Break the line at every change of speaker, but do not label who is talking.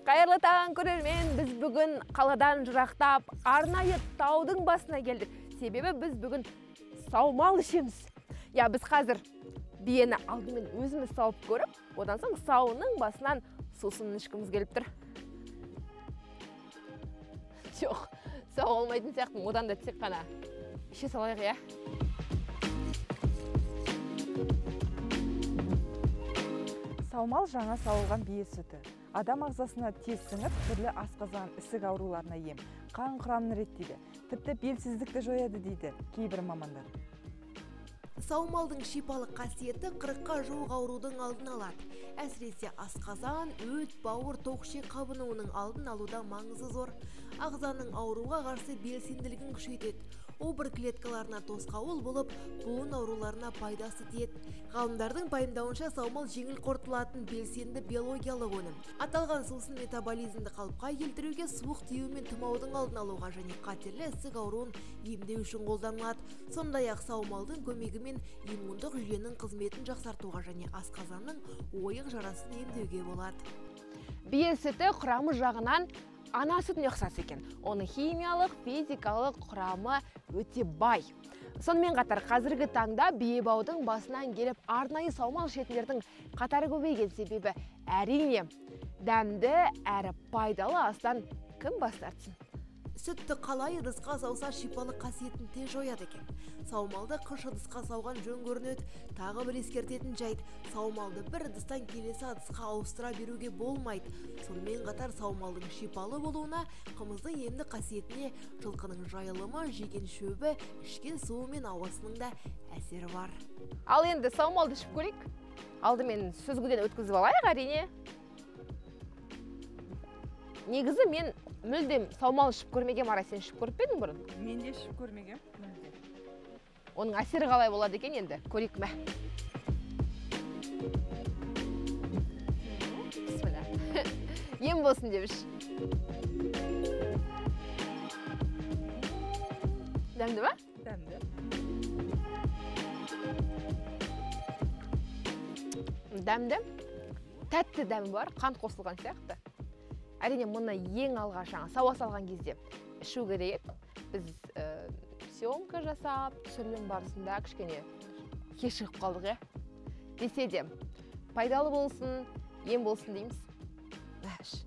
Қайырлы таң көрермен, біз бүгін қаладан жырақтап, арнайы таудың басына келдік. Себебі біз бүгін саумал ішеміз. Я, біз қазір биені алдымен өзіміз сауып көріп, одан соң сауының басынан сусын ішкіміз келіп тұр. Жоқ, сау olмайтын сияқты, одан да тек қана іше салайық, я.
Саумал жаңа сауылған бие сүті. Адам ағзасына тез сіңіп, түрлі асқазан, ісік ауруларына ем, қан құрамын реттейді. Тіпті белсіздікті жояды дейді кейбір мамандар.
Саумалдың шипалық қасиеті 40-қа жуық аурудың алдын алады. Әсіресе асқазан, өт, бауыр, тоқ-ішек қабынуының алдын алуда маңызы зор. Ағзаның ауруға қарсы белсенділігін күшейтеді. Обыр клеткаларына тосқауыл болып, буын ауруларына пайдасы тиеді. Ғалымдардың пайымдауынша саумал жеңіл қорытылатын белсенді биологиялық өнім. Аталған сусын метаболизмді қалыпқа келтіруге, суық тию мен тұмаудың алдын алуға және қатерлі ісік ауруын емдеу үшін қолданылады. Сондай-ақ саумалдың көмегімен иммундық жүйенің қызметін жақсартуға және асқазанның ойық жарасын емдеуге болады.
Бие сүті құрамы жағынан ана сүтіне ұқсас екен. Оның химиялық, физикалық құрамы өте бай. Сонымен қатар қазіргі таңда бие баудың басынан келіп арнайы саумал ішетіндердің қатары көбейген, себебі әрине дәмді әрі пайдалы астан кім бас тартсын.
Сүтті қалай ыдысқа сауса шипалық қасиетін тез жояды екен. Саумалды қыш ыдысқа сауған жөн көрінеді. Тағы бір ескертетін жайт, саумалды бір ыдыстан келесі ыдысқа ауыстыра беруге болмайды. Сонымен қатар саумалдың шипалы болуына, қымыздың емді қасиетіне, жылқының жайылымы, жеген шөбі, ішкен суы мен ауасының да әсері бар.
Ал енді саумалды ішіп көрейік. Алдымен сүзгіден өткізіп алайық, әрине. Негізі мен мүлдем саумал ішіп көрмегем, Ара, сен ішіп көріп педің бұрын?
Мен де ішіп көрмегем, мүлде.
Оның әсері қалай болады екен енді? Көрейік мә. Бісміллә. Ем болсын деп іш. Дәмді ба?
Дәмді.
Дәмді. Тәтті дәмі бар, қант қосылған сияқты. Әрине, мұны ең алғаш сауа салған кезде ішу керек. Біз съемка жасап, түсірілім барысында кішкене кешігіп қалдық, десе де пайдалы болсын, ем болсын дейміз. Іш.